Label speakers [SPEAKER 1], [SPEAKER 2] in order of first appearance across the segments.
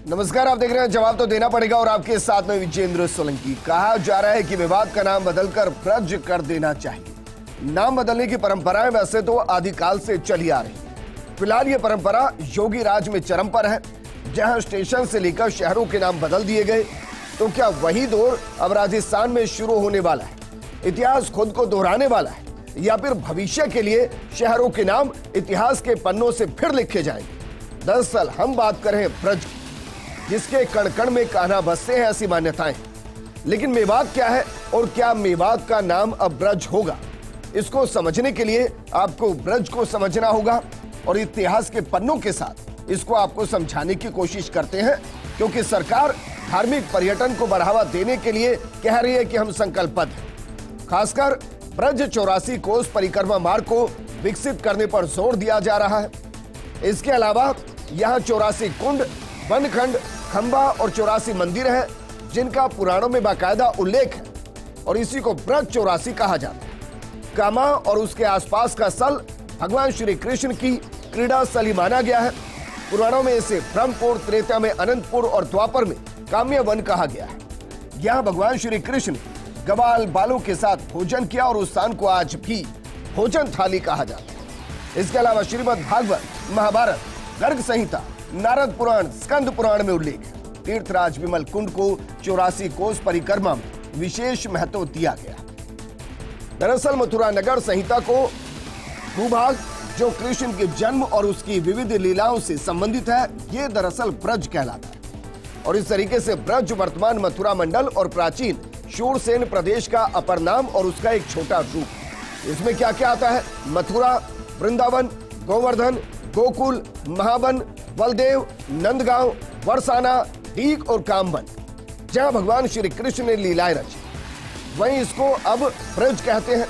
[SPEAKER 1] नमस्कार, आप देख रहे हैं जवाब तो देना पड़ेगा और आपके साथ में विजेंद्र सोलंकी। कहा जा रहा है कि मेवात का नाम बदलकर ब्रज कर देना चाहिए। नाम बदलने की परंपराएं वैसे तो आदिकाल से चली आ रही है। फिलहाल ये परंपरा योगी राज में चरम पर है, जहां स्टेशन से लेकर शहरों के नाम बदल दिए गए। तो क्या वही दौर अब राजस्थान में शुरू होने वाला है? इतिहास खुद को दोहराने वाला है या फिर भविष्य के लिए शहरों के नाम इतिहास के पन्नों से फिर लिखे जाएंगे? दरअसल हम बात कर रहे हैं ब्रज, जिसके कण कण में कान्हा बसते हैं, ऐसी मान्यताएं। लेकिन मेवात क्या है और क्या मेवात का नाम अब ब्रज होगा? इसको समझने के लिए आपको ब्रज को समझना होगा और इतिहास के पन्नों के साथ इसको आपको समझाने की कोशिश करते हैं, क्योंकि सरकार धार्मिक पर्यटन को बढ़ावा देने के लिए कह रही है कि हम संकल्पबद्ध हैं। खासकर ब्रज 84 कोस परिक्रमा मार्ग को विकसित करने पर जोर दिया जा रहा है। इसके अलावा यहाँ 84 कुंड, वनखंड, खंबा और 84 मंदिर हैं, जिनका पुराणों में बाकायदा उल्लेख है और इसी को ब्रज 84 कहा जाता है। कामा और उसके आसपास का स्थल भगवान श्री कृष्ण की क्रीड़ा स्थली माना गया है। पुराणों में इसे ब्रह्मपुर, त्रेता में अनंतपुर और द्वापर में काम्य वन कहा गया है। यहाँ भगवान श्री कृष्ण ने ग्वाल बालों के साथ भोजन किया और उस स्थान को आज भी भोजन थाली कहा जाता है। इसके अलावा श्रीमद् भागवत, महाभारत, गर्ग संहिता, नारद पुराण, स्कंद पुराण में उल्लेख है। तीर्थराज विमल कुंड को 84 कोस परिक्रमा में विशेष महत्व दिया गया। दरअसल मथुरा नगर संहिता को भूभाग जो कृष्ण के जन्म और उसकी विविध लीलाओं से संबंधित है, ये दरअसल ब्रज कहलाता है। और इस तरीके से ब्रज वर्तमान मथुरा मंडल और प्राचीन शूरसेन प्रदेश का अपर नाम और उसका एक छोटा रूप। इसमें क्या क्या आता है? मथुरा, वृंदावन, गोवर्धन, गोकुल, महावन, बलदेव, नंदगांव, बरसाना, डीक और कामवन, जहां भगवान श्री कृष्ण ने लीलाएं रची। वहीं इसको अब ब्रज कहते हैं।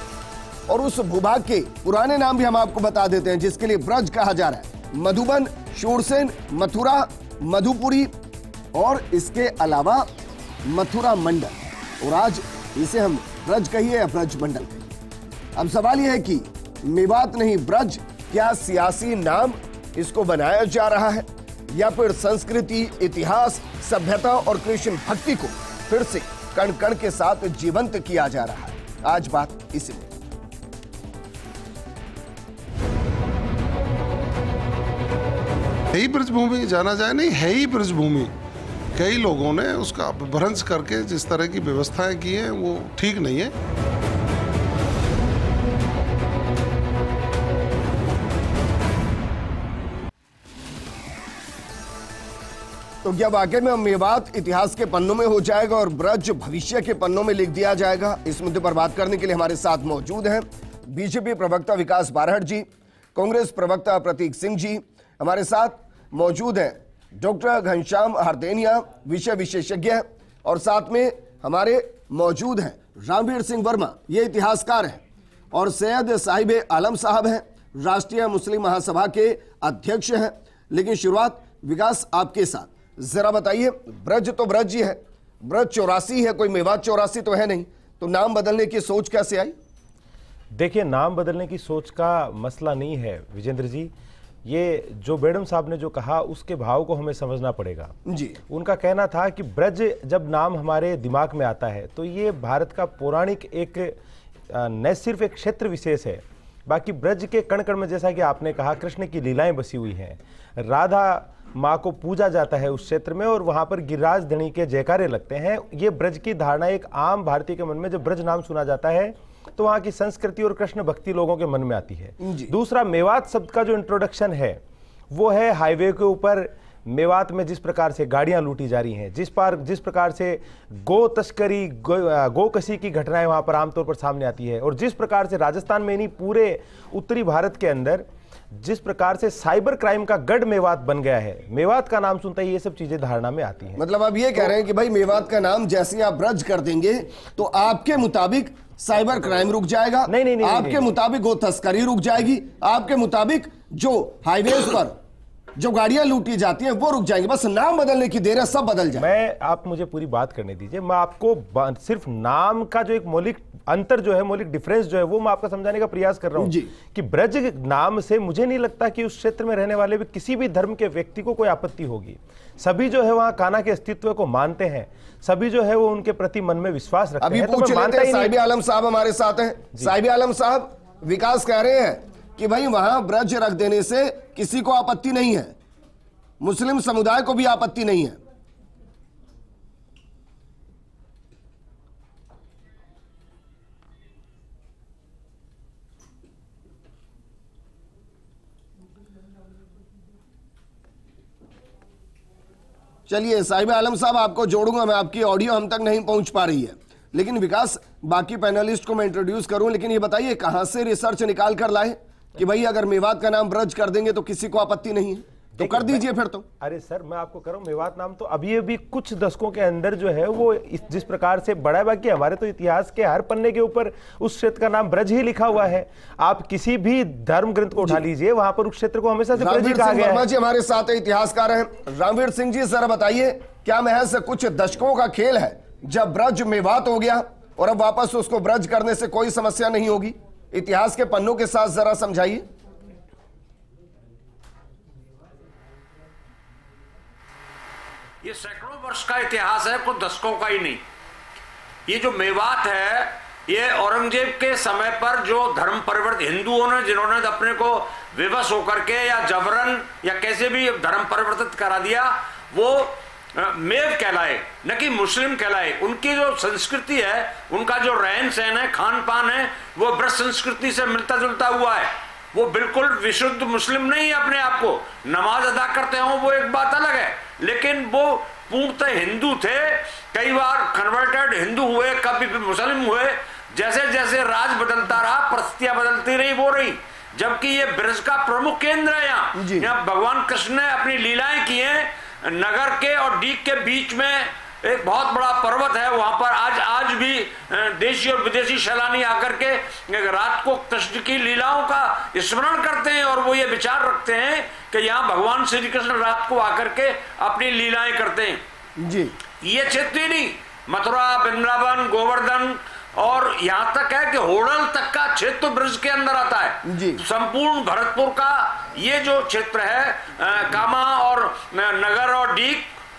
[SPEAKER 1] और उस भूभाग के पुराने नाम भी हम आपको बता देते हैं जिसके लिए ब्रज कहा जा रहा है। मधुबन, शूरसेन, मथुरा, मधुपुरी और इसके अलावा मथुरा मंडल। और आज इसे हम ब्रज कहिए या ब्रज मंडल कहिए। अब सवाल यह है कि मेवात नहीं ब्रज, क्या सियासी नाम इसको बनाया जा रहा है या फिर संस्कृति, इतिहास, सभ्यता और कृष्ण भक्ति को फिर से कण कण के साथ जीवंत किया जा रहा है? आज बात इसी में।
[SPEAKER 2] है ही ब्रजभूमि, जाना जाए नहीं, है ही ब्रजभूमि। कई लोगों ने उसका अपभ्रंश करके जिस तरह की व्यवस्थाएं की हैं वो ठीक नहीं है।
[SPEAKER 1] तो क्या वाकई में मेवात इतिहास के पन्नों में हो जाएगा और ब्रज भविष्य के पन्नों में लिख दिया जाएगा? इस मुद्दे पर बात करने के लिए हमारे साथ मौजूद हैं बीजेपी प्रवक्ता विकास बारहट जी, कांग्रेस प्रवक्ता प्रतीक सिंह जी, हमारे साथ मौजूद हैं डॉक्टर घनश्याम हरदेनिया, विषय विशेषज्ञ, और साथ में हमारे मौजूद हैं रामवीर सिंह वर्मा, ये इतिहासकार हैं, और सैयद साहिब आलम साहब हैं, राष्ट्रीय मुस्लिम महासभा के अध्यक्ष हैं। लेकिन शुरुआत विकास आपके साथ, जरा बताइए, ब्रज तो ब्रज ही है, ब्रज 84 है, कोई मेवात 84 तो है नहीं, तो नाम बदलने की सोच कैसे आई?
[SPEAKER 3] देखिए, नाम बदलने की सोच का मसला नहीं है विजेंद्र जी। ये जो बेगम साहब ने जो कहा उसके भाव को हमें समझना पड़ेगा
[SPEAKER 1] जी।
[SPEAKER 3] उनका कहना था कि ब्रज जब नाम हमारे दिमाग में आता है तो ये भारत का पौराणिक एक न सिर्फ एक क्षेत्र विशेष है, बाकी ब्रज के कण कण में, जैसा कि आपने कहा, कृष्ण की लीलाएं बसी हुई हैं। राधा माँ को पूजा जाता है उस क्षेत्र में और वहाँ पर गिरिराज धनी के जयकारे लगते हैं। ये ब्रज की धारणा एक आम भारतीय के मन में जब ब्रज नाम सुना जाता है तो वहाँ की संस्कृति और कृष्ण भक्ति लोगों के मन में आती है। दूसरा, मेवात शब्द का जो इंट्रोडक्शन है वो है हाईवे के ऊपर मेवात में जिस प्रकार से गाड़ियां लूटी जा रही हैं, जिस प्रकार से गो तस्करी, गो कसी की घटनाएं वहाँ पर आमतौर पर सामने आती है, और जिस प्रकार से राजस्थान में नहीं पूरे उत्तरी भारत के अंदर जिस प्रकार से साइबर क्राइम का गढ़ मेवात बन गया है, मेवात का नाम सुनता ही ये सब चीजें धारणा में आती हैं।
[SPEAKER 1] मतलब आप ये कह रहे हैं कि भाई मेवात का नाम जैसे आप ब्रज कर देंगे तो आपके मुताबिक साइबर क्राइम रुक जाएगा,
[SPEAKER 3] नहीं,
[SPEAKER 1] आपके मुताबिक गो तस्करी रुक जाएगी, आपके मुताबिक जो हाईवेज पर जो गाड़ियां लूटी जाती हैं वो रुक जाएंगी, बस नाम बदलने की देर है, सब बदल जाए।
[SPEAKER 3] आप मुझे पूरी बात करने दीजिए। मैं आपको सिर्फ नाम का जो एक मौलिक अंतर जो है, मौलिक डिफरेंस जो है, वो मैं आपको समझाने का प्रयास कर रहा हूं कि ब्रज नाम से मुझे नहीं लगता कि उस क्षेत्र में रहने वाले भी किसी भी धर्म के व्यक्ति को कोई आपत्ति होगी। सभी जो है वहां कान्हा के अस्तित्व को मानते हैं, सभी जो है वो उनके प्रति मन में विश्वास रखते हैं।
[SPEAKER 1] अभी पूछ लेते हैं, साहिब आलम साहब हमारे साथ हैं। साहिब आलम साहब, विकास कह रहे हैं कि भाई वहां ब्रज रख देने से किसी को आपत्ति नहीं है, मुस्लिम समुदाय को भी आपत्ति नहीं है। चलिए साहिब आलम साहब, आपको जोड़ूंगा मैं, आपकी ऑडियो हम तक नहीं पहुंच पा रही है। लेकिन विकास, बाकी पैनलिस्ट को मैं इंट्रोड्यूस करूं, लेकिन ये बताइए कहां से रिसर्च निकाल कर लाए कि भाई अगर मेवात का नाम ब्रज कर देंगे तो किसी को आपत्ति नहीं है, तो कर दीजिए फिर तो।
[SPEAKER 3] अरे सर, मैं आपको कह रहा हूं, मेवात नाम तो अभी कुछ दशकों के अंदर जो है वो जिस प्रकार से बढ़ा है, बाकी हमारे तो इतिहास के हर पन्ने के ऊपर उस क्षेत्र का नाम ब्रज ही लिखा हुआ है। आप किसी भी धर्म ग्रंथ को उठा लीजिए, वहां पर उस क्षेत्र को हमेशा से ब्रज ही कहा गया है।
[SPEAKER 1] जी हमारे साथ इतिहासकार हैं रामवीर सिंह जी, जरा बताइए, क्या महज कुछ दशकों का खेल है जब ब्रज मेवात हो गया और अब वापस उसको ब्रज करने से कोई समस्या नहीं होगी? इतिहास के पन्नों के साथ जरा समझाइए।
[SPEAKER 4] ये सैकड़ों वर्ष का इतिहास है, कुछ दशकों का ही नहीं। ये जो मेवात है, ये औरंगजेब के समय पर जो धर्म परिवर्तन हिंदुओं ने, जिन्होंने अपने को विवश होकर के या जबरन या कैसे भी धर्म परिवर्तित करा दिया, वो मेव कहलाए, न कि मुस्लिम कहलाए। उनकी जो संस्कृति है, उनका जो रहन सहन है, खान पान है, वो ब्रज संस्कृति से मिलता जुलता हुआ है। वो बिल्कुल विशुद्ध मुस्लिम नहीं है अपने आप को, नमाज अदा करते हो वो एक बात अलग है, लेकिन वो पूर्णतः हिंदू थे। कई बार कन्वर्टेड हिंदू हुए, कभी मुस्लिम हुए। जैसे जैसे राज बदलता रहा, परिस्थितियां बदलती रही, वो रही। जबकि ये ब्रज का प्रमुख केंद्र है। यहाँ भगवान कृष्ण ने अपनी लीलाएं की हैं। नगर के और डीग के बीच में एक बहुत बड़ा पर्वत है, वहां पर आज भी देशी और विदेशी सैलानी आकर के रात को कृष्ण की लीलाओं का स्मरण करते हैं और वो ये विचार रखते हैं कि यहाँ भगवान श्री कृष्ण रात को आकर के अपनी लीलाएं करते हैं जी। ये क्षेत्र ही नहीं, मथुरा, वृंदावन, गोवर्धन और यहाँ तक है कि होडल तक का क्षेत्र ब्रज के अंदर आता है जी। संपूर्ण भरतपुर का ये जो क्षेत्र है, कामा और नगर और डीग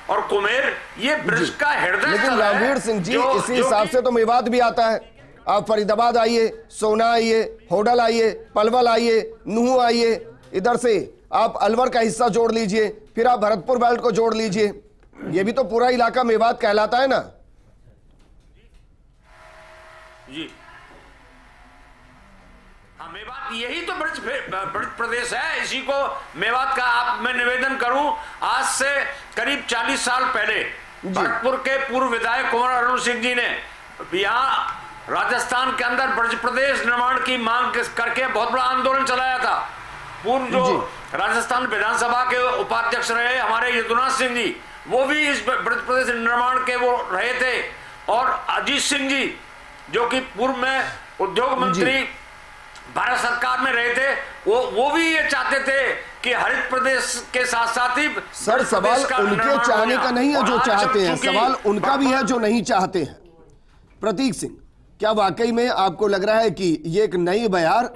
[SPEAKER 4] और कुमेर, ये ब्रज का हृदय।
[SPEAKER 1] लेकिन रणवीर सिंह जी, इसी हिसाब से तो मेवात भी आता है। आप फरीदाबाद आइए, सोना आइए, होडल आइए, पलवल आइए, नूह आइए, इधर से आप अलवर का हिस्सा जोड़ लीजिए, फिर आप भरतपुर बेल्ट को जोड़ लीजिए, ये भी तो पूरा इलाका मेवात कहलाता है ना
[SPEAKER 4] जी। हाँ, मेवात यही तो ब्रज प्रदेश है, इसी को मेवात का आप मैं निवेदन करूं। आज से करीब 40 साल पहले भरतपुर के पूर्व विधायक कुंवर अरुण सिंह जी ने यहाँ राजस्थान के अंदर ब्रज प्रदेश निर्माण की मांग करके बहुत बड़ा आंदोलन चलाया था। पूर्व जो राजस्थान विधानसभा के उपाध्यक्ष रहे हमारे यदुनाथ सिंह जी, वो भी इस ब्रज प्रदेश निर्माण के वो रहे थे। और अजीत सिंह जी जो कि पूर्व में उद्योग मंत्री भारत सरकार में रहे थे, वो भी ये चाहते थे कि हरित प्रदेश के साथ साथ ही।
[SPEAKER 1] सर, सवाल उनके चाहने का नहीं है जो चाहते हैं, सवाल उनका भी है जो नहीं चाहते हैं। प्रतीक सिंह, क्या वाकई में आपको लग रहा है कि ये एक नई बयार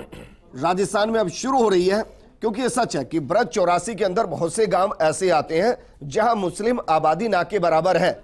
[SPEAKER 1] राजस्थान में अब शुरू हो रही है? क्योंकि ये सच है कि ब्रज 84 के अंदर बहुत से गांव ऐसे आते हैं जहां मुस्लिम आबादी ना के बराबर है,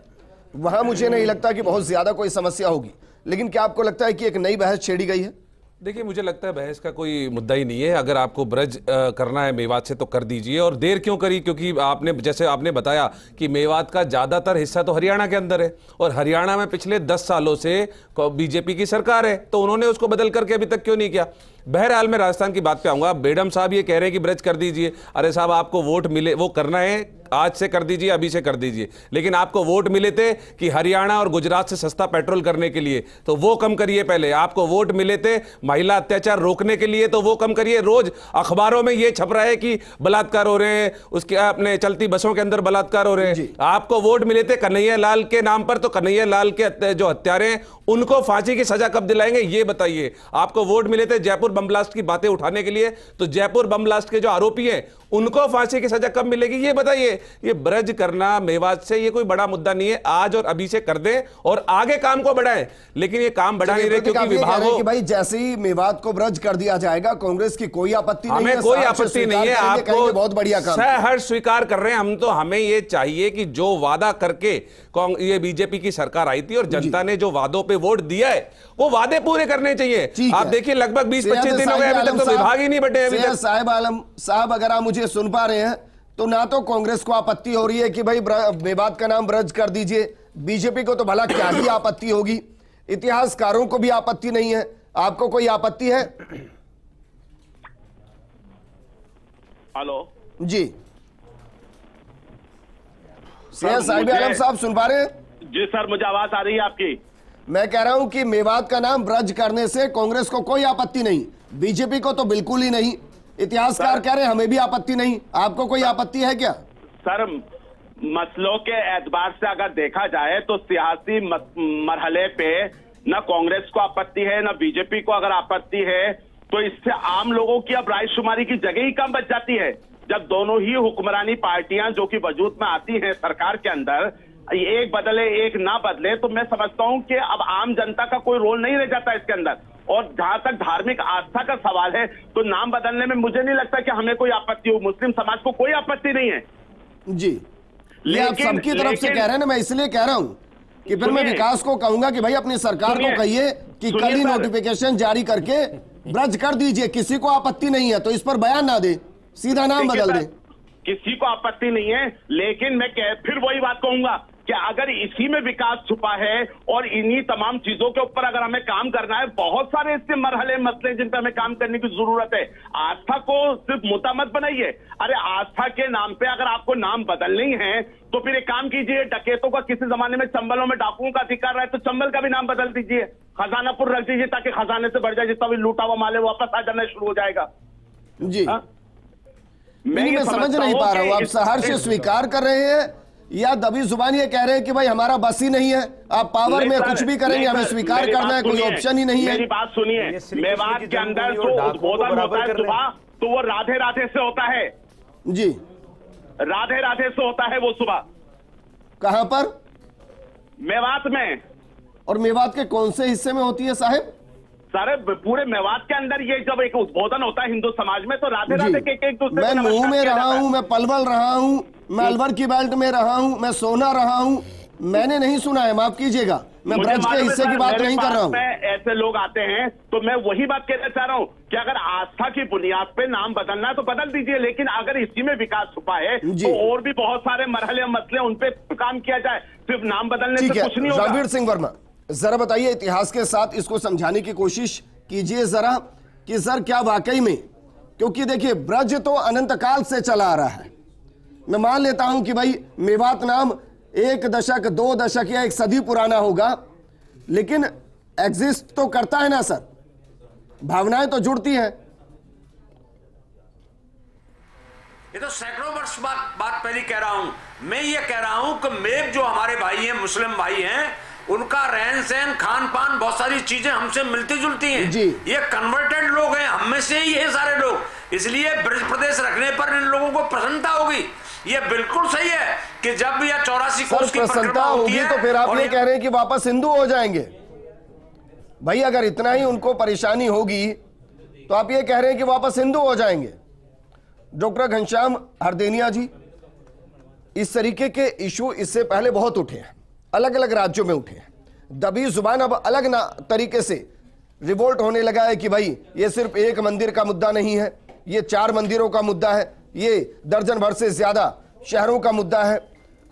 [SPEAKER 1] वहां मुझे नहीं लगता कि बहुत ज्यादा कोई समस्या होगी। लेकिन क्या आपको लगता है कि एक नई बहस छेड़ी गई है?
[SPEAKER 5] देखिए, मुझे लगता है बहस का कोई मुद्दा ही नहीं है। अगर आपको ब्रज करना है मेवात से तो कर दीजिए। और देर क्यों करी? क्योंकि आपने जैसे आपने बताया कि मेवात का ज़्यादातर हिस्सा तो हरियाणा के अंदर है और हरियाणा में पिछले 10 सालों से बीजेपी की सरकार है, तो उन्होंने उसको बदल करके अभी तक क्यों नहीं किया? बहरहाल मैं राजस्थान की बात पे आऊँगा। बेडम साहब ये कह रहे हैं कि ब्रज कर दीजिए। अरे साहब, आपको वोट मिले, वो करना है आज से कर दीजिए, अभी से कर दीजिए। लेकिन आपको वोट मिले थे कि हरियाणा और गुजरात से सस्ता पेट्रोल करने के लिए, तो वो कम करिए पहले। आपको वोट मिले थे महिला अत्याचार रोकने के लिए, तो वो कम करिए। रोज अखबारों में ये छप रहा है कि बलात्कार हो रहे हैं, उसके अपने चलती बसों के अंदर बलात्कार हो रहे हैं। आपको वोट मिले थे कन्हैया लाल के नाम पर, तो कन्हैया लाल के जो हत्यारे हैं उनको फांसी की सजा कब दिलाएंगे ये बताइए। आपको वोट मिले थे जयपुर बम ब्लास्ट की बातें उठाने के लिए, तो जयपुर बम ब्लास्ट के जो आरोपी हैं उनको फांसी की सजा कब मिलेगी ये बताइए। ये ब्रज करना मेवात से ये कोई बड़ा मुद्दा नहीं है, आज और अभी से कर दें और आगे काम को बढ़ाएं। लेकिन ये काम बढ़ा नहीं रहे क्योंकि विभागों
[SPEAKER 1] कि भाई जैसे ही मेवात को ब्रज कर दिया जाएगा कांग्रेस की कोई आपत्ति नहीं है,
[SPEAKER 5] हमें कोई आपत्ति नहीं है, आपको
[SPEAKER 1] बहुत बढ़िया काम
[SPEAKER 5] सहर्ष स्वीकार कर रहे हैं हम। तो हमें ये चाहिए कि जो वादा करके ये बीजेपी की सरकार आई थी और जनता ने जो वादों पे वोट दिया है वो वादे पूरे करने चाहिए। आप देखिए लगभग 20-25 दिन हो गए अभी तक तो विभाग ही नहीं बटे अभी तक।
[SPEAKER 1] साहिब आलम साहब, अगर आप मुझे सुन पा रहे हैं तो ना तो कांग्रेस को आपत्ति हो रही है कि भाई मेवात का नाम ब्रज कर दीजिए, बीजेपी को तो भला क्या ही आपत्ति होगी, इतिहासकारों को भी आपत्ति नहीं है, आपको कोई आपत्ति है?
[SPEAKER 6] हेलो
[SPEAKER 1] जी साहिब आलम साहब सुन पा रहे हैं?
[SPEAKER 6] जी सर, मुझे आवाज आ रही है आपकी।
[SPEAKER 1] मैं कह रहा हूं कि मेवात का नाम ब्रज करने से कांग्रेस को कोई आपत्ति नहीं, बीजेपी को तो बिल्कुल ही नहीं, इतिहासकार कह रहे हैं हमें भी आपत्ति नहीं, आपको कोई आपत्ति है क्या?
[SPEAKER 6] सर, मसलों के एतबार से अगर देखा जाए तो सियासी मरहले पे न कांग्रेस को आपत्ति है न बीजेपी को अगर आपत्ति है, तो इससे आम लोगों की अब रायशुमारी की जगह ही कम बच जाती है। जब दोनों ही हुक्मरानी पार्टियां जो कि वजूद में आती हैं सरकार के अंदर, एक बदले एक ना बदले, तो मैं समझता हूं कि अब आम जनता का कोई रोल नहीं रह जाता इसके अंदर। और जहां तक धार्मिक आस्था का सवाल है तो नाम बदलने में मुझे नहीं लगता कि हमें कोई आपत्ति हो, मुस्लिम समाज को कोई आपत्ति नहीं है।
[SPEAKER 1] जी, ये आप सबकी तरफ से कह रहे हैं ना, मैं इसलिए कह रहा हूं कि फिर मैं विकास को कहूंगा कि भाई अपनी सरकार को कहिए कि कल ही नोटिफिकेशन जारी करके ब्रज कर दीजिए, किसी को आपत्ति नहीं है तो इस पर बयान ना दे, सीधा नाम बदल दे।
[SPEAKER 6] किसी को आपत्ति नहीं है, लेकिन मैं फिर वही बात कहूंगा कि अगर इसी में विकास छुपा है और इन्हीं तमाम चीजों के ऊपर अगर हमें काम करना है, बहुत सारे इसके मरहले मसले जिन पर हमें काम करने की जरूरत है। आस्था को सिर्फ मुद्दा मत बनाइए। अरे आस्था के नाम पे अगर आपको नाम बदलनी है तो फिर एक काम कीजिए, डकैतों का किसी जमाने में चंबलों में डाकुओं का अधिकार रहा है तो चंबल का भी नाम बदल दीजिए, खजानापुर रख दीजिए ताकि खजाने से बढ़ जाए, जितना भी लूटा हुआ माल है वापस आ जाना शुरू हो जाएगा।
[SPEAKER 1] जी, मैं समझ नहीं पा रहा हूं, आप सहर्ष स्वीकार कर रहे हैं या दबी जुबान ये कह रहे हैं कि भाई हमारा बस ही नहीं है, आप पावर में कुछ भी करेंगे, हमें स्वीकार करना है, कोई ऑप्शन ही नहीं है।
[SPEAKER 6] मेरी बात सुनिए, मेवात के अंदर जो उद्बोधन होता है सुबह, तो वो राधे राधे से होता है।
[SPEAKER 1] जी,
[SPEAKER 6] राधे राधे से होता है वो सुबह।
[SPEAKER 1] कहां पर?
[SPEAKER 6] मेवात में।
[SPEAKER 1] और मेवात के कौन से हिस्से में होती है साहब?
[SPEAKER 6] सारे पूरे मेवात के अंदर ये जब एक उद्बोधन होता है हिंदू समाज में तो राधे राधे के एक दूसरे
[SPEAKER 1] मैं नूह में रहा हूं, मैं पलवल रहा हूं, मैं अलवर की बेल्ट में रहा हूं, मैं सोना रहा हूं, मैंने नहीं सुना है, माफ कीजिएगा, मैं ब्रज के हिस्से की बात नहीं कर रहा हूं।
[SPEAKER 6] ऐसे लोग आते हैं तो मैं वही बात कहना चाह रहा हूं कि अगर आस्था की बुनियाद पे नाम बदलना है तो बदल दीजिए, लेकिन अगर इसी में विकास छुपा है तो और भी बहुत सारे मरहले मसले उन पे काम किया जाए, सिर्फ नाम बदलने से कुछ नहीं होगा।
[SPEAKER 1] रणवीर सिंह वर्मा, जरा बताइए, इतिहास के साथ इसको समझाने की कोशिश कीजिए जरा कि सर क्या वाकई में, क्योंकि देखिए ब्रज तो अनंत काल से चला आ रहा है, मैं मान लेता हूं कि भाई मेवात नाम 1 दशक 2 दशक या 1 सदी पुराना होगा, लेकिन एग्जिस्ट तो करता है ना सर, भावनाएं तो जुड़ती हैं।
[SPEAKER 4] ये तो सैकड़ों वर्ष बात पहले कह रहा हूं, मैं ये कह रहा हूं कि मेव जो हमारे भाई हैं, मुस्लिम भाई हैं, उनका रहन सहन खान पान बहुत सारी चीजें हमसे मिलती जुलती हैं जी। ये कन्वर्टेड लोग हैं, हम में से ही है सारे लोग, इसलिए ब्रज प्रदेश रखने पर इन लोगों को प्रसन्नता होगी। ये बिल्कुल सही है कि जब यह 84 कोस की
[SPEAKER 1] प्रसन्नता होगी तो फिर आप ये कह रहे हैं कि वापस हिंदू हो जाएंगे। भाई अगर इतना ही उनको परेशानी होगी तो आप ये कह रहे हैं कि वापस हिंदू हो जाएंगे। डॉक्टर घनश्याम हरदेनिया जी, इस तरीके के इशू इससे पहले बहुत उठे हैं, अलग अलग राज्यों में उठे हैं, दबी जुबान अब अलग ना तरीके से रिवोल्ट होने लगा है कि भाई ये सिर्फ एक मंदिर का मुद्दा नहीं है, ये 4 मंदिरों का मुद्दा है, ये दर्जन भर से ज्यादा शहरों का मुद्दा है।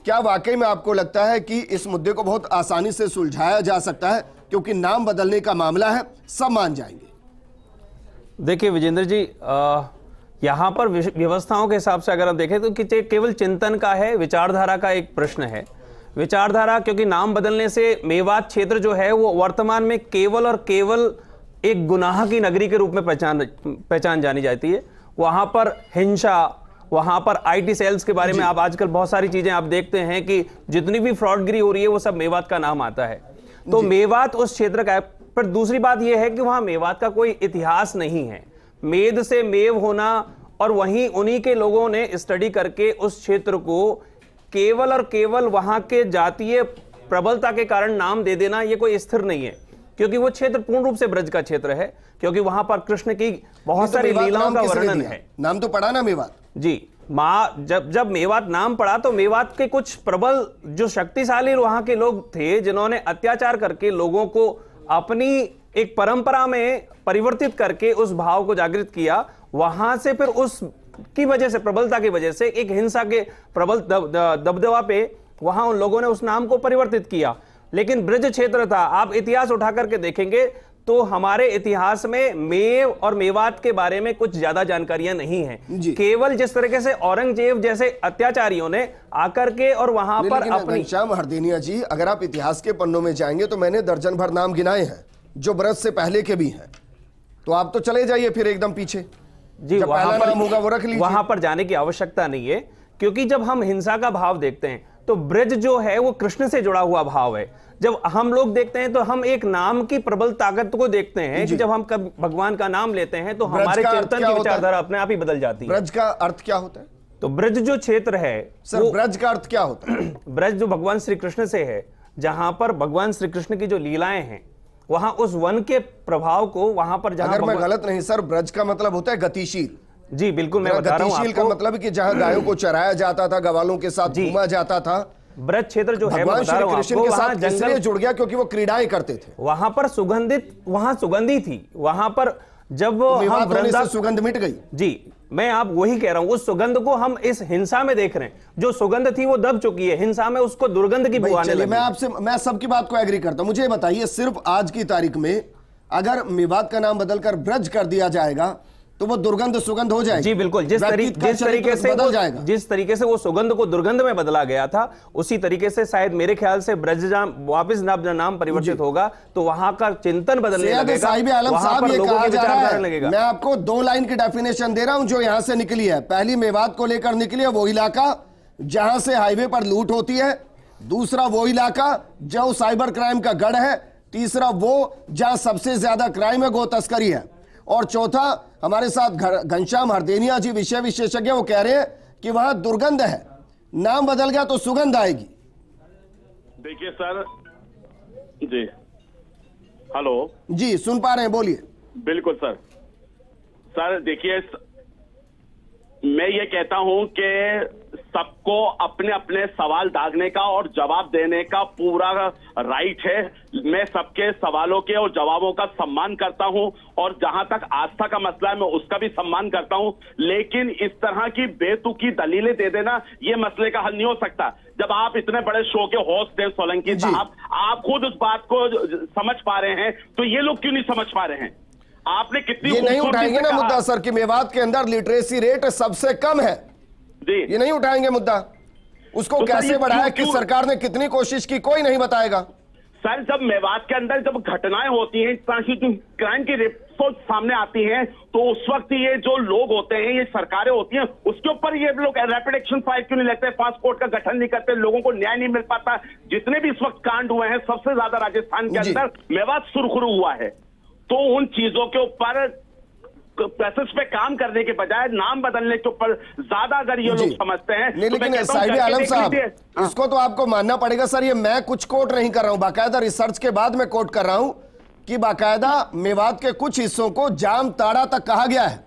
[SPEAKER 1] क्या वाकई में आपको लगता है कि इस मुद्दे को बहुत आसानी से सुलझाया जा सकता है, क्योंकि नाम बदलने का मामला है, सब मान जाएंगे?
[SPEAKER 7] देखिए विजेंद्र जी, यहाँ पर व्यवस्थाओं के हिसाब से अगर हम देखें तो केवल चिंतन का है, विचारधारा का एक प्रश्न है। विचारधारा, क्योंकि नाम बदलने से मेवात क्षेत्र जो है वो वर्तमान में केवल और केवल एक गुनाह की नगरी के रूप में पहचान जानी जाती है। वहां पर हिंसा, वहां पर आईटी सेल्स के बारे में आप आजकल बहुत सारी चीजें आप देखते हैं कि जितनी भी फ्रॉडगिरी हो रही है वो सब मेवात का नाम आता है, तो मेवात उस क्षेत्र का है। पर दूसरी बात यह है कि वहां मेवात का कोई इतिहास नहीं है, मेद से मेव होना और वहीं उन्हीं के लोगों ने स्टडी करके उस क्षेत्र को केवल और केवल वहां के जातीय प्रबलता के कारण नाम दे देना ये कोई स्थिर नहीं है, क्योंकि वो क्षेत्र पूर्ण रूप से ब्रज का क्षेत्र है, क्योंकि वहां पर कृष्ण की बहुत सारी लीलाओं का वर्णन है।
[SPEAKER 1] नाम तो पढ़ा ना मेवात
[SPEAKER 7] जी। जब मेवात नाम पड़ा तो मेवात के कुछ प्रबल जो शक्तिशाली वहां के लोग थे, जिन्होंने अत्याचार करके लोगों को अपनी एक परंपरा में परिवर्तित करके उस भाव को जागृत किया। वहां से फिर उस की वजह से, प्रबलता की वजह से, एक हिंसा के प्रबल दबदबा पे वहां उन लोगों ने उस नाम को परिवर्तित किया। लेकिन ब्रज क्षेत्र था। आप इतिहास उठा करके देखेंगे तो हमारे इतिहास में मेव और मेवात के बारे में कुछ ज्यादा जानकारियां नहीं हैं। केवल जिस तरीके से औरंगजेब जैसे अत्याचारियों ने आकर के और वहां पर अपनी
[SPEAKER 1] घनश्याम हरदेनिया जी, अगर आप इतिहास के पन्नों में जाएंगे तो मैंने दर्जन भर नाम गिनाए हैं जो ब्रज से पहले के भी हैं, तो आप तो चले जाइए फिर एकदम पीछे
[SPEAKER 7] जी।
[SPEAKER 1] वहां पर नाम होगा वो रख लीजिए।
[SPEAKER 7] वहां पर जाने की आवश्यकता नहीं है, क्योंकि जब हम हिंसा का भाव देखते हैं तो ब्रज जो है वो कृष्ण से जुड़ा हुआ भाव है। जब हम लोग देखते हैं तो हम एक नाम की प्रबल ताकत को देखते हैं कि जब हम कब भगवान का नाम लेते हैं तो हमारे चिंतन की विचारधारा अपने आप ही बदल जाती है।
[SPEAKER 1] ब्रज का अर्थ क्या होता है?
[SPEAKER 7] तो ब्रज जो क्षेत्र है
[SPEAKER 1] सर, ब्रज का अर्थ क्या होता है?
[SPEAKER 7] ब्रज जो भगवान श्री कृष्ण से है, जहां पर भगवान श्री कृष्ण की जो लीलाएं हैं, वहां उस वन के प्रभाव को वहां पर, जहां
[SPEAKER 1] अगर मैं गलत नहीं सर, ब्रज का मतलब होता है गतिशील।
[SPEAKER 7] जी बिल्कुल, मैं बता रहा हूं
[SPEAKER 1] गतिशील का मतलब है कि जहां गायों को चराया जाता था, गवालों के साथ घूमा जाता था।
[SPEAKER 7] ब्रज क्षेत्र जो है,
[SPEAKER 1] भगवान श्री कृष्ण के साथ इसलिए जुड़ गया क्योंकि वो क्रीड़ाएं करते थे।
[SPEAKER 7] वहां पर वहां सुगंधी थी। वहां पर जब हम
[SPEAKER 1] वृंदावन से सुगंध मिट गई।
[SPEAKER 7] जी, मैं आप वही कह रहा हूं, उस सुगंध को हम इस हिंसा में देख रहे हैं। जो सुगंध थी वो दब चुकी है, हिंसा में उसको दुर्गंध की बू आने लगी।
[SPEAKER 1] मैं सबकी बात को एग्री करता हूं। मुझे बताइए, सिर्फ आज की तारीख में अगर मेवात का नाम बदलकर ब्रज कर दिया जाएगा तो वो दुर्गंध सुगंध हो जाएगी।
[SPEAKER 7] जी बिल्कुल, जिस तरीके से वो सुगंध को दुर्गंध में बदला गया था, उसी तरीके से शायद मेरे ख्याल से ब्रज वापिस नाम परिवर्तित होगा तो वहां का चिंतन बदलने लगेगा।
[SPEAKER 1] वहां पर लोगों की विचारधारा लगेगा। मैं आपको 2 लाइन की डेफिनेशन दे रहा हूं जो यहां से निकली है। पहली, मेवात को लेकर निकली है वो इलाका जहां से हाईवे पर लूट होती है। दूसरा, वो इलाका जो साइबर क्राइम का गढ़ है। तीसरा, वो जहां सबसे ज्यादा क्राइम है, गो तस्करी है। और चौथा, हमारे साथ घनश्याम हरदेनिया जी विषय विशेषज्ञ, वो कह रहे हैं कि वहां दुर्गंध है, नाम बदल गया तो सुगंध आएगी।
[SPEAKER 6] देखिए सर जी, हेलो
[SPEAKER 1] जी, सुन पा रहे हैं, बोलिए।
[SPEAKER 6] बिल्कुल सर। सर देखिए, मैं ये कहता हूं कि सबको अपने अपने सवाल दागने का और जवाब देने का पूरा राइट है। मैं सबके सवालों के और जवाबों का सम्मान करता हूं, और जहां तक आस्था का मसला है मैं उसका भी सम्मान करता हूं। लेकिन इस तरह की बेतुकी दलीलें दे देना ये मसले का हल नहीं हो सकता। जब आप इतने बड़े शो के होस्ट हैं सोलंकी साहब, आप खुद उस बात को समझ पा रहे हैं, तो ये लोग क्यों नहीं समझ पा रहे हैं? आपने कितनी
[SPEAKER 1] ये नहीं उठाएंगे ना मुद्दा सर कि मेवात के अंदर लिटरेसी रेट सबसे कम है जी, ये नहीं उठाएंगे मुद्दा। उसको तो कैसे बढ़ाया, कि सरकार ने कितनी कोशिश की, कोई नहीं बताएगा।
[SPEAKER 6] सर, जब मेवात के अंदर जब घटनाएं होती हैं, इस तरह की क्राइम की रिपोर्ट सामने आती हैं, तो उस वक्त ये जो लोग होते हैं, ये सरकारें होती हैं, उसके ऊपर ये लोग रैपिड एक्शन फाइल क्यों नहीं लेते, फास्ट कोर्ट का गठन नहीं करते, लोगों को न्याय नहीं मिल पाता। जितने भी इस वक्त कांड हुए हैं, सबसे ज्यादा राजस्थान के अंदर मेवात सुरखुरु हुआ है। तो उन चीजों के ऊपर प्रोसेस पे काम करने के बजाय नाम बदलने के ऊपर ज्यादा अगर ये लोग समझते हैं
[SPEAKER 1] नहीं, लेकिन साहिब आलम साहब, इसको तो आपको मानना पड़ेगा सर, ये मैं कुछ कोट नहीं कर रहा हूं, बाकायदा रिसर्च के बाद मैं कोट कर रहा हूं कि बाकायदा मेवात के कुछ हिस्सों को जाम ताड़ा तक कहा गया है,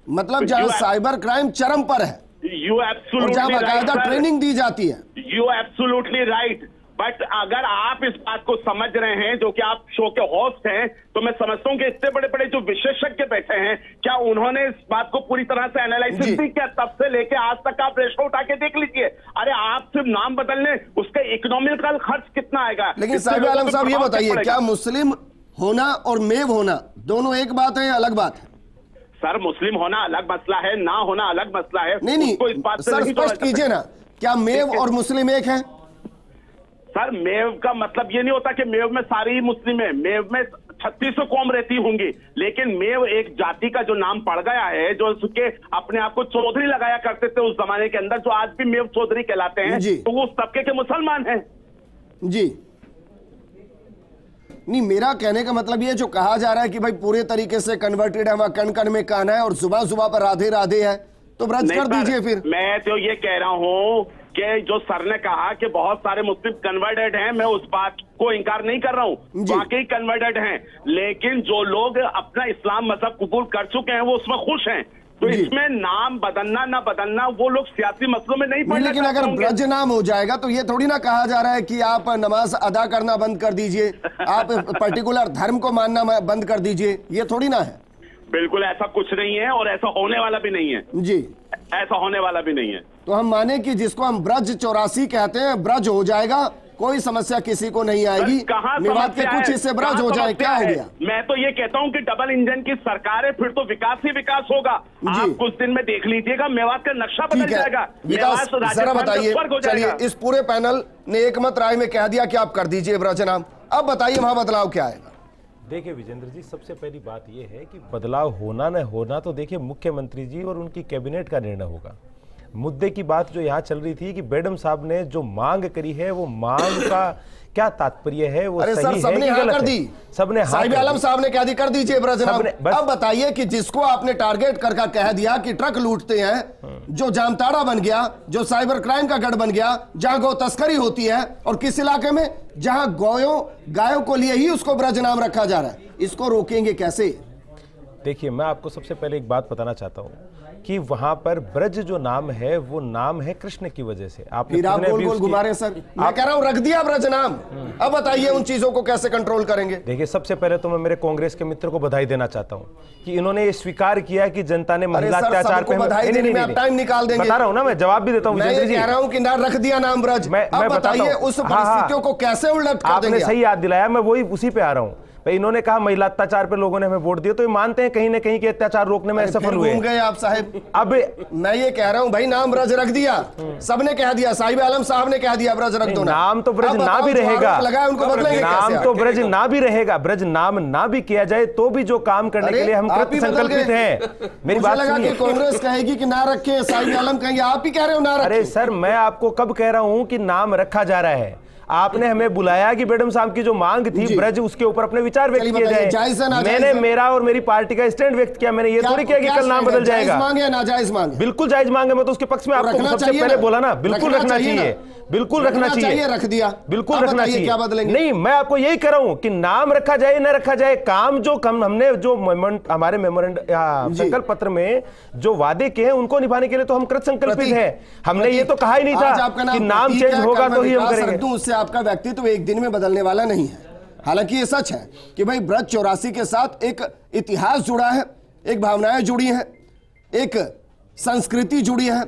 [SPEAKER 1] मतलब जहां साइबर क्राइम चरम पर है, जहां बाकायदा ट्रेनिंग दी जाती है।
[SPEAKER 6] You absolutely right. बट अगर आप इस बात को समझ रहे हैं, जो कि आप शो के होस्ट हैं, तो मैं समझता हूं कि इतने बड़े बड़े जो विशेषज्ञ बैठे हैं, क्या उन्होंने इस बात को पूरी तरह से एनालिसिस भी किया? तब से लेके आज तक आप रेशो उठा के देख लीजिए। अरे आप सिर्फ नाम बदलने, उसका इकोनॉमिकल खर्च कितना आएगा?
[SPEAKER 1] लेकिन साहिब आलम साहब ये बताइए, क्या मुस्लिम होना और मेव होना दोनों एक बात है या अलग बात है?
[SPEAKER 6] सर, मुस्लिम होना अलग मसला है, ना होना अलग मसला है।
[SPEAKER 1] नहीं, इस बात से सर स्पष्ट कीजिए ना, क्या मेव और मुस्लिम एक है?
[SPEAKER 6] सर, मेव का मतलब ये नहीं होता कि मेव में सारे ही मुस्लिम है। मेव में 3600 कौम रहती होंगी, लेकिन मेव एक जाति का जो नाम पड़ गया है, जो उसके अपने आप को चौधरी लगाया करते थे उस जमाने के अंदर, जो आज भी मेव चौधरी कहलाते हैं, तो वो उस तबके के मुसलमान हैं
[SPEAKER 1] जी। नहीं, मेरा कहने का मतलब ये जो कहा जा रहा है कि भाई पूरे तरीके से कन्वर्टेड है, वहां कण कण में कान है और जुबान जुबान पर राधे राधे है, तो ब्रज कर दीजिए फिर।
[SPEAKER 6] मैं तो ये कह रहा हूँ कि जो सर ने कहा कि बहुत सारे मुस्लिम कन्वर्टेड हैं, मैं उस बात को इनकार नहीं कर रहा हूँ, वाकई कन्वर्टेड हैं, लेकिन जो लोग अपना इस्लाम मजहब कबूल कर चुके हैं वो उसमें खुश हैं। तो इसमें नाम बदलना ना बदलना वो लोग सियासी मसलों में नहीं पड़ना।
[SPEAKER 1] लेकिन अगर ब्रज नाम हो जाएगा तो ये थोड़ी ना कहा जा रहा है कि आप नमाज अदा करना बंद कर दीजिए, आप पर्टिकुलर धर्म को मानना बंद कर दीजिए, ये थोड़ी ना है।
[SPEAKER 6] बिल्कुल ऐसा कुछ नहीं है और ऐसा होने वाला भी नहीं है
[SPEAKER 1] जी,
[SPEAKER 6] ऐसा होने वाला भी नहीं है।
[SPEAKER 1] तो हम माने कि जिसको हम ब्रज 84 कहते हैं, ब्रज हो जाएगा, कोई समस्या किसी को नहीं आएगी। मेवात के कुछ हिस्से ब्रज हो जाए, क्या हो गया?
[SPEAKER 6] मैं तो ये कहता हूँ कि डबल इंजन की सरकार है, फिर तो विकास ही विकास होगा। आप कुछ दिन में देख लीजिएगा, मेवात का नक्शा बदल जाएगा।
[SPEAKER 1] विकास जरा बताइए, चलिए इस पूरे पैनल ने एकमत राय में कह दिया कि आप कर दीजिए ब्रज नाम, अब बताइए वहां बदलाव क्या आएगा?
[SPEAKER 3] देखिए विजेंद्र जी, सबसे पहली बात यह है कि बदलाव होना न होना तो देखिए मुख्यमंत्री जी और उनकी कैबिनेट का निर्णय होगा। मुद्दे की बात जो यहाँ चल रही थी कि बेगम साहब ने जो मांग करी है, वो मांग का क्या तात्पर्य है, वो सही है
[SPEAKER 1] सबने हाँ कर दी,
[SPEAKER 3] सबने
[SPEAKER 1] साहिब आलम साहब ने कह दी कर दीजिए ब्रज नाम। अब बताइए कि जिसको आपने टारगेट करके कह दिया कि ट्रक लूटते हैं, जो जामताड़ा बन गया, जो साइबर क्राइम का गढ़ बन गया, जहां गौ तस्करी होती है, और किस इलाके में जहां गायों को लिए ही उसको ब्रज नाम रखा जा रहा है, इसको रोकेंगे कैसे?
[SPEAKER 3] देखिए मैं आपको सबसे पहले एक बात बताना चाहता हूँ कि वहां पर ब्रज जो नाम है वो नाम है कृष्ण की वजह से। आप
[SPEAKER 1] गोल गोल घुमा रहे हैं सर, मैं कह रहा हूं रख दिया ब्रज नाम, अब बताइए उन चीजों को कैसे कंट्रोल करेंगे? देखिए
[SPEAKER 3] सबसे पहले तो मैं मेरे कांग्रेस के मित्र को बधाई देना चाहता हूं कि इन्होंने ये स्वीकार किया कि जनता ने महिला अत्याचार पे
[SPEAKER 1] बधाई देने में आप टाइम निकाल देंगे,
[SPEAKER 3] बता रहा हूं ना, मैं जवाब भी देता हूं।
[SPEAKER 1] मैं कह रहा हूं कि ना रख दिया नाम ब्रज, अब बताइए उस परिस्थितियों को कैसे उलट कर देंगे?
[SPEAKER 3] आपने सही याद दिलाया, मैं वही उसी पे आ रहा हूं। इन्होंने कहा महिला अत्याचार पे लोगों ने हमें वोट दिया, तो ये मानते हैं कहीं ना कहीं के अत्याचार रोकने में सफल हुए
[SPEAKER 1] गए आप साहब। अब मैं ये कह रहा हूं भाई नाम ब्रज रख दिया, सबने कह दिया, साहिब आलम साहब ने कह दिया ब्रज रख दो। नाम
[SPEAKER 3] तो ब्रज ना भी रहेगा,
[SPEAKER 1] उनको बदलेंगे,
[SPEAKER 3] नाम तो ब्रज ना भी रहेगा, ब्रज नाम ना भी किया जाए तो भी जो काम करने के लिए हम कृत संकल्पित हैं। मेरी बात
[SPEAKER 1] लगा कि कांग्रेस कहेगी कि ना रखे, साहिब आलम कहेंगे, आप ही कह रहे हो ना रखे।
[SPEAKER 3] अरे सर मैं आपको कब कह रहा हूं कि नाम रखा जा रहा है? आपने हमें बुलाया कि बेगम साहब की जो मांग थी ब्रज, उसके ऊपर अपने विचार व्यक्त किए जाए। मैंने मेरा और मेरी पार्टी का स्टैंड व्यक्त किया, मैंने ये थोड़ी किया कि कल नाम बदल जाएगा।
[SPEAKER 1] मांगे नाजायज मांगे,
[SPEAKER 3] बिल्कुल जायज मांगे, मैं तो उसके पक्ष में आपको सबसे पहले बोला ना, बिल्कुल रखना चाहिए, बिल्कुल रखना चाहिए,
[SPEAKER 1] रख दिया,
[SPEAKER 3] बिल्कुल रखना चाहिए।
[SPEAKER 1] क्या बदलेंगे?
[SPEAKER 3] नहीं, मैं आपको यही कह रहा हूं कि नाम रखा जाए न रखा जाए, काम जो हमने जो हमारे मेमोरेंडम संकल्प पत्र में जो वादे किए हैं उनको निभाने के लिए तो हम कृत संकल्पित हैं। हमने ये तो कहा ही नहीं था कि नाम चेंज होगा तो ही हम करेंगे।
[SPEAKER 1] उससे आपका व्यक्तित्व एक दिन में बदलने वाला नहीं है। हालांकि ये सच है कि भाई ब्रज 84 के साथ एक इतिहास जुड़ा है, एक भावनाएं जुड़ी हैं, एक संस्कृति जुड़ी है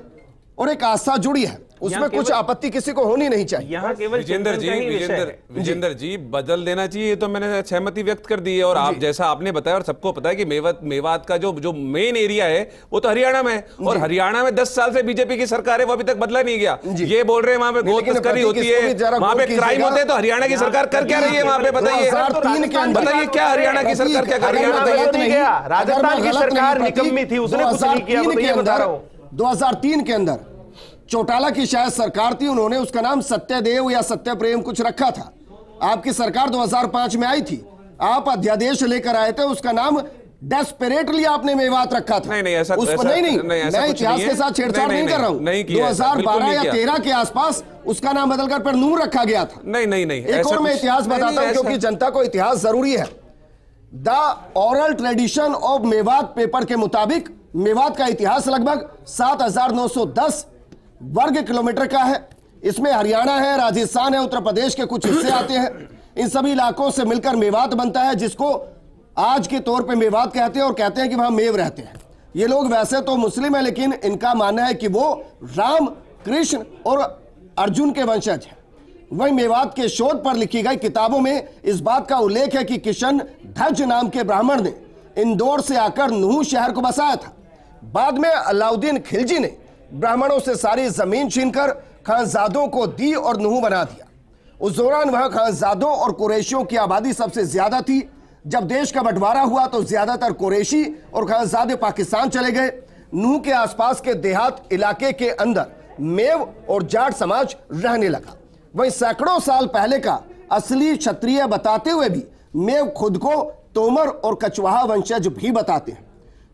[SPEAKER 1] और एक आस्था जुड़ी है, उसमें कुछ आपत्ति किसी को होनी नहीं चाहिए।
[SPEAKER 7] यहाँ केवल
[SPEAKER 5] विजेंद्र जी बदल देना चाहिए, तो मैंने सहमति व्यक्त कर दी है। और आप जैसा आपने बताया और सबको पता है कि मेवात का जो मेन एरिया है वो तो हरियाणा में है, और हरियाणा में 10 साल से बीजेपी की सरकार है, वो अभी तक बदला नहीं गया। ये बोल रहे हैं वहां पे गौ तस्करी होती है, वहां पे क्राइम होते हैं, तो हरियाणा की सरकार कर क्या रही है वहां पे? बताइए बताइए क्या हरियाणा की सरकार क्या कर रही है?
[SPEAKER 3] राजस्थान की सरकार निकम्मी थी, उसने कुछ नहीं किया, तो ये बता रहा हूं।
[SPEAKER 1] 2003 के अंदर चौटाला की शायद सरकार थी, उन्होंने उसका नाम सत्यदेव या सत्यप्रेम कुछ रखा था। आपकी सरकार 2005 में आई थी, आप अध्यादेश लेकर आए थे, उसका नाम डेस्परेटली आपने मेवात रखा था।
[SPEAKER 5] नहीं ऐसा
[SPEAKER 1] उसको नहीं मैं इतिहास के साथ छेड़छाड़ नहीं कर रहा हूं। 2012 या 13 के आसपास उसका नाम बदलकर पर नूर रखा गया था।
[SPEAKER 5] नहीं
[SPEAKER 1] एक और मैं इतिहास बताता हूं क्योंकि जनता को इतिहास जरूरी है। The oral tradition of Mewat paper के मुताबिक मेवात का इतिहास लगभग 7,910 वर्ग किलोमीटर का है। इसमें हरियाणा है, राजस्थान है, उत्तर प्रदेश के कुछ हिस्से आते हैं। इन सभी इलाकों से मिलकर मेवात बनता है, जिसको आज के तौर पे मेवात कहते हैं और कहते हैं कि वहां मेव रहते हैं। ये लोग वैसे तो मुस्लिम है, लेकिन इनका मानना है कि वो राम, कृष्ण और अर्जुन के वंशज हैं। वही मेवात के शोध पर लिखी गई किताबों में इस बात का उल्लेख है कि किशन ध्वज नाम के ब्राह्मण ने इंदौर से आकर नूह शहर को बसाया था। बाद में अलाउद्दीन खिलजी ने ब्राह्मणों से सारी जमीन छीनकर खानजादों को दी और नूह बना दिया। उस दौरान वहां खानजादों और कुरैशियों की आबादी सबसे ज्यादा थी। जब देश का बंटवारा हुआ तो ज्यादातर कुरैशी और खानजादे पाकिस्तान चले गए। नूह के आसपास के देहात इलाके के अंदर मेव और जाट समाज रहने लगा। वहीं सैकड़ों साल पहले का असली क्षत्रिय बताते हुए भी मेव खुद को तोमर और कछवाहा वंशज भी बताते हैं।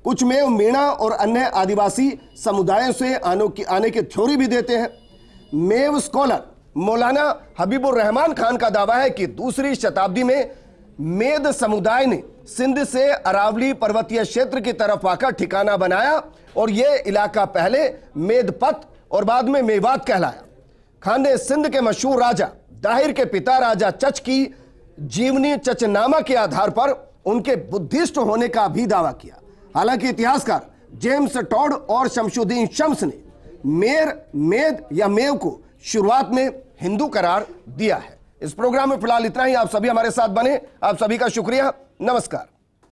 [SPEAKER 1] कुछ मेव मीणा और अन्य आदिवासी समुदायों से आने की थ्योरी भी देते हैं। मेव स्कॉलर मौलाना हबीबुर रहमान खान का दावा है कि दूसरी शताब्दी में मेद समुदाय ने सिंध से अरावली पर्वतीय क्षेत्र की तरफ आकर ठिकाना बनाया और यह इलाका पहले मेदपत और बाद में मेवात कहलाया। खान ने सिंध के मशहूर राजा दाहिर के पिता राजा चच की जीवनी चचनामा के आधार पर उनके बुद्धिस्ट होने का भी दावा किया। हालांकि इतिहासकार जेम्स टॉड और शमशुद्दीन शम्स ने मेद या मेव को शुरुआत में हिंदू करार दिया है। इस प्रोग्राम में फिलहाल इतना ही। आप सभी हमारे साथ बने, आप सभी का शुक्रिया। नमस्कार।